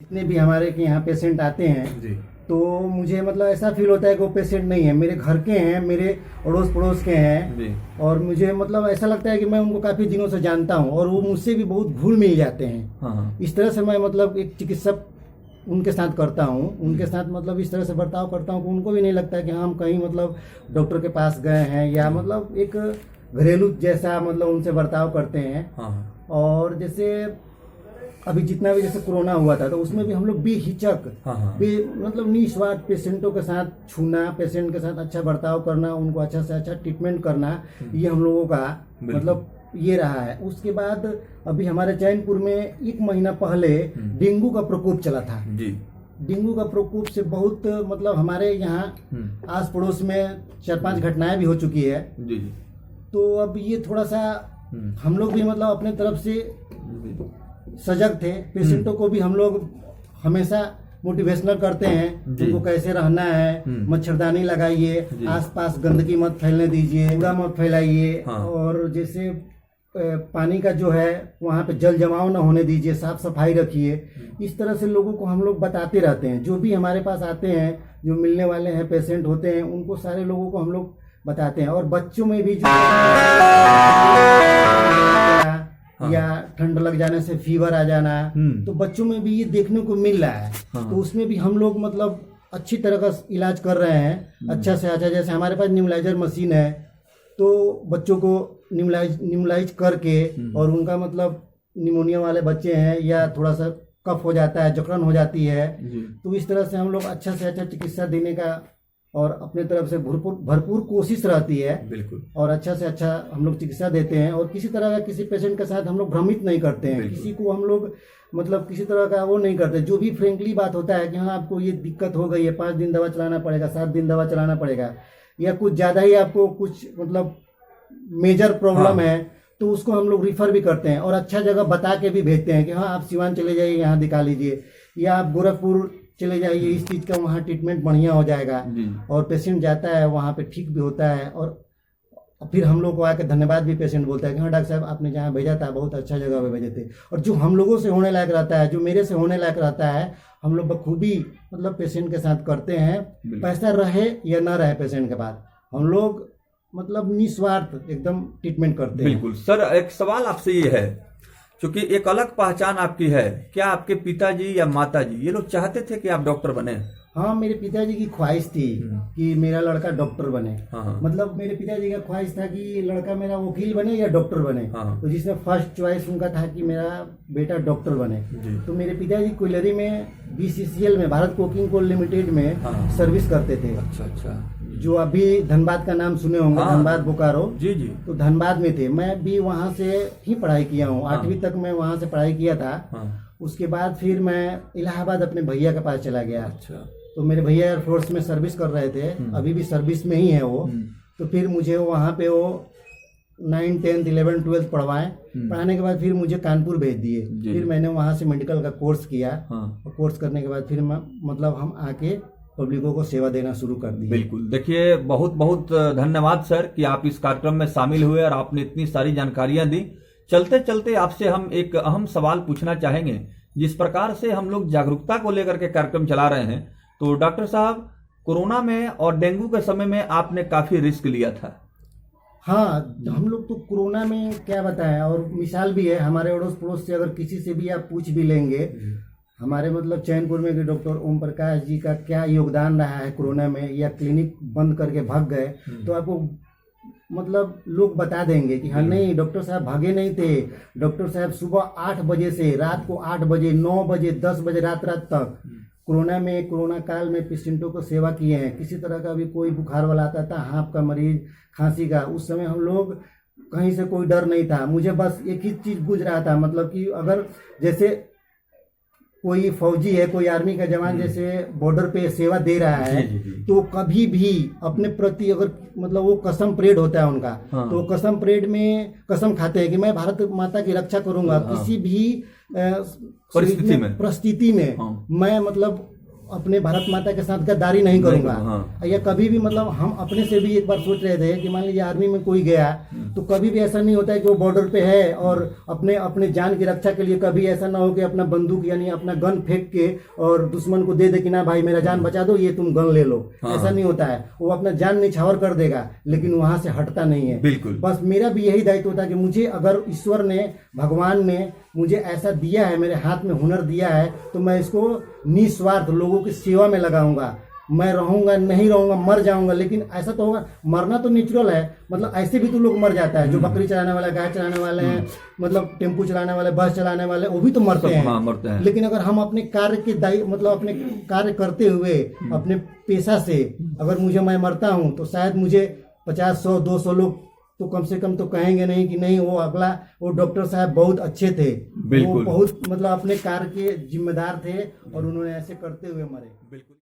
जितने भी हमारे के यहाँ पेशेंट आते हैं जी तो मुझे मतलब ऐसा फील होता है कि वो पेशेंट नहीं है, मेरे घर के हैं, मेरे अड़ोस पड़ोस के हैं। जी और मुझे मतलब ऐसा लगता है कि मैं उनको काफ़ी दिनों से जानता हूँ और वो मुझसे भी बहुत घुल मिल जाते हैं। हाँ हाँ इस तरह से मैं मतलब एक चिकित्सक उनके साथ करता हूँ, उनके साथ मतलब इस तरह से बर्ताव करता हूँ कि उनको भी नहीं लगता कि हम कहीं मतलब डॉक्टर के पास गए हैं या मतलब एक घरेलू जैसा मतलब उनसे बर्ताव करते हैं। हाँ हाँ और जैसे अभी जितना भी जैसे कोरोना हुआ था तो उसमें भी हम लोग बेहिचक हाँ मतलब निस्वार्थ पेशेंटों के साथ छूना, पेशेंट के साथ अच्छा बर्ताव करना, उनको अच्छा से अच्छा ट्रीटमेंट करना, ये हम लोगों का बिल्कुल। मतलब ये रहा है। उसके बाद अभी हमारे चैनपुर में 1 महीना पहले डेंगू का प्रकोप चला था। जी डेंगू का प्रकोप से बहुत मतलब हमारे यहाँ आस पड़ोस में 4-5 घटनाएं भी हो चुकी है। जी जी तो अब ये थोड़ा सा हम लोग भी मतलब अपने तरफ से सजग थे। पेशेंटों को भी हम लोग हमेशा मोटिवेशनल करते हैं, जी। उनको कैसे रहना है, मच्छरदानी लगाइए, आसपास गंदगी मत फैलने दीजिए, कूड़ा मत फैलाइए। हाँ। और जैसे पानी का जो है वहाँ पे जल जमाव ना होने दीजिए, साफ सफाई रखिए। इस तरह से लोगों को हम लोग बताते रहते हैं। जो भी हमारे पास आते हैं, जो मिलने वाले हैं पेशेंट होते हैं, उनको सारे लोगों को हम लोग बताते हैं। और बच्चों में भी जो या ठंड लग जाने से फीवर आ जाना, तो बच्चों में भी ये देखने को मिल रहा है। तो उसमें भी हम लोग मतलब अच्छी तरह का इलाज कर रहे हैं, अच्छा से अच्छा। जैसे हमारे पास न्यूमलाइजर मशीन है, तो बच्चों को न्यूमलाइज करके, और उनका मतलब निमोनिया वाले बच्चे हैं या थोड़ा सा कफ हो जाता है, जकड़न हो जाती है, तो इस तरह से हम लोग अच्छा से अच्छा चिकित्सा देने का और अपने तरफ से भरपूर कोशिश रहती है। बिल्कुल। और अच्छा से अच्छा हम लोग चिकित्सा देते हैं। और किसी तरह का किसी पेशेंट के साथ हम लोग भ्रमित नहीं करते हैं, किसी को हम लोग मतलब किसी तरह का वो नहीं करते। जो भी फ्रेंकली बात होता है कि हाँ आपको ये दिक्कत हो गई है, 5 दिन दवा चलाना पड़ेगा, 7 दिन दवा चलाना पड़ेगा, या कुछ ज़्यादा ही आपको कुछ मतलब मेजर प्रॉब्लम है, तो उसको हम लोग रिफ़र भी करते हैं और अच्छा जगह बता के भी भेजते हैं कि हाँ आप सिवान चले जाइए, यहाँ दिखा लीजिए, या आप गोरखपुर चले जाइए, इस चीज़ का वहाँ ट्रीटमेंट बढ़िया हो जाएगा। और पेशेंट जाता है वहाँ पे ठीक भी होता है। और फिर हम लोग को आकर धन्यवाद भी पेशेंट बोलता है कि हाँ डॉक्टर साहब आपने जहाँ भेजा था बहुत अच्छा जगह पे भेजे थे। और जो हम लोगों से होने लायक रहता है, जो मेरे से होने लायक रहता है, हम लोग बखूबी मतलब पेशेंट के साथ करते हैं। पैसा रहे या ना रहे पेशेंट के पास, हम लोग मतलब निस्वार्थ एकदम ट्रीटमेंट करते हैं। बिल्कुल। सर एक सवाल आपसे ये है, क्योंकि एक अलग पहचान आपकी है, क्या आपके पिताजी या माताजी ये लोग चाहते थे कि आप डॉक्टर बने? हाँ, मेरे पिताजी की ख्वाहिश थी कि मेरा लड़का डॉक्टर बने। हाँ। मतलब मेरे पिताजी का ख्वाहिश था कि लड़का मेरा वकील बने या डॉक्टर बने। हाँ। तो जिसमें फर्स्ट चॉइस उनका था कि मेरा बेटा डॉक्टर बने। तो मेरे पिताजी कोयलरी में BCCL में, भारत कोकिंग कोल लिमिटेड में सर्विस करते थे। अच्छा अच्छा। जो अभी धनबाद का नाम सुने होंगे, धनबाद बोकारो। जी जी। तो धनबाद में थे, मैं भी वहाँ से ही पढ़ाई किया हूँ। 8वीं तक मैं वहाँ से पढ़ाई किया था। उसके बाद फिर मैं इलाहाबाद अपने भैया के पास चला गया। अच्छा। तो मेरे भैया एयरफोर्स में सर्विस कर रहे थे, अभी भी सर्विस में ही है वो। तो फिर मुझे वहाँ पे वो 9, 10, 11, 12 पढ़वाएं। पढ़ाने के बाद फिर मुझे कानपुर भेज दिए। फिर मैंने वहाँ से मेडिकल का कोर्स किया। और कोर्स करने के बाद फिर मतलब हम आके पब्लिकों को सेवा देना शुरू कर दी। बिल्कुल। देखिए बहुत बहुत धन्यवाद सर कि आप इस कार्यक्रम में शामिल हुए और आपने इतनी सारी जानकारियां दी। चलते चलते आपसे हम एक अहम सवाल पूछना चाहेंगे। जिस प्रकार से हम लोग जागरूकता को लेकर के कार्यक्रम चला रहे हैं, तो डॉक्टर साहब कोरोना में और डेंगू के समय में आपने काफी रिस्क लिया था। हाँ, हम लोग तो कोरोना में क्या बताएं, और मिसाल भी है हमारे अड़ोस पड़ोस से, अगर किसी से भी आप पूछ भी लेंगे हमारे मतलब चैनपुर में कि डॉक्टर ओम प्रकाश जी का क्या योगदान रहा है कोरोना में, या क्लिनिक बंद करके भाग गए, तो आपको मतलब लोग बता देंगे कि हाँ नहीं डॉक्टर साहब भागे नहीं थे। डॉक्टर साहब सुबह 8 बजे से रात को 8 बजे, 9 बजे, 10 बजे रात तक कोरोना काल में पेशेंटों को सेवा किए हैं। किसी तरह का भी कोई बुखार वाला आता था, हाँफ का मरीज, खांसी का, उस समय हम लोग कहीं से कोई डर नहीं था। मुझे बस एक ही चीज़ बुझ रहा था, मतलब कि अगर जैसे कोई फौजी है, कोई आर्मी का जवान जैसे बॉर्डर पे सेवा दे रहा है, तो कभी भी अपने प्रति अगर मतलब वो कसम परेड होता है उनका, तो कसम परेड में कसम खाते हैं कि मैं भारत माता की रक्षा करूंगा। किसी भी परिस्थिति में मैं मतलब अपने भारत माता के साथ गद्दारी नहीं करूंगा। हाँ। या कभी भी मतलब हम अपने से भी एक बार सोच रहे थे कि मान लीजिए आर्मी में कोई गया तो कभी भी ऐसा नहीं होता है कि वो बॉर्डर पे है और अपने अपने जान की रक्षा के लिए कभी ऐसा ना हो कि अपना बंदूक यानी अपना गन फेंक के और दुश्मन को दे कि ना भाई मेरा जान बचा दो, ये तुम गन ले लो। ऐसा नहीं होता है, वो अपना जान निछावर कर देगा लेकिन वहां से हटता नहीं है। बिल्कुल। बस मेरा भी यही दायित्व होता है कि मुझे अगर ईश्वर ने, भगवान ने मुझे ऐसा दिया है, मेरे हाथ में हुनर दिया है, तो मैं इसको निस्वार्थ लोगों की सेवा में लगाऊंगा। मैं रहूंगा नहीं रहूंगा, मर जाऊंगा, लेकिन ऐसा तो होगा, मरना तो नेचुरल है। मतलब ऐसे भी तो लोग मर जाता है, जो बकरी चलाने वाले, गाय चलाने वाले हैं, मतलब टेम्पू चलाने वाले, बस चलाने वाले, वो भी तो मरते हैं। हाँ, मरते हैं। लेकिन अगर हम अपने कार्य के मतलब अपने कार्य करते हुए अपने पेशा से अगर मैं मरता हूं तो शायद मुझे 50, 100, 200 लोग तो कम से कम तो कहेंगे नहीं कि नहीं वो डॉक्टर साहब बहुत अच्छे थे, वो बहुत मतलब अपने कार्य के जिम्मेदार थे और उन्होंने ऐसे करते हुए मरे। बिल्कुल।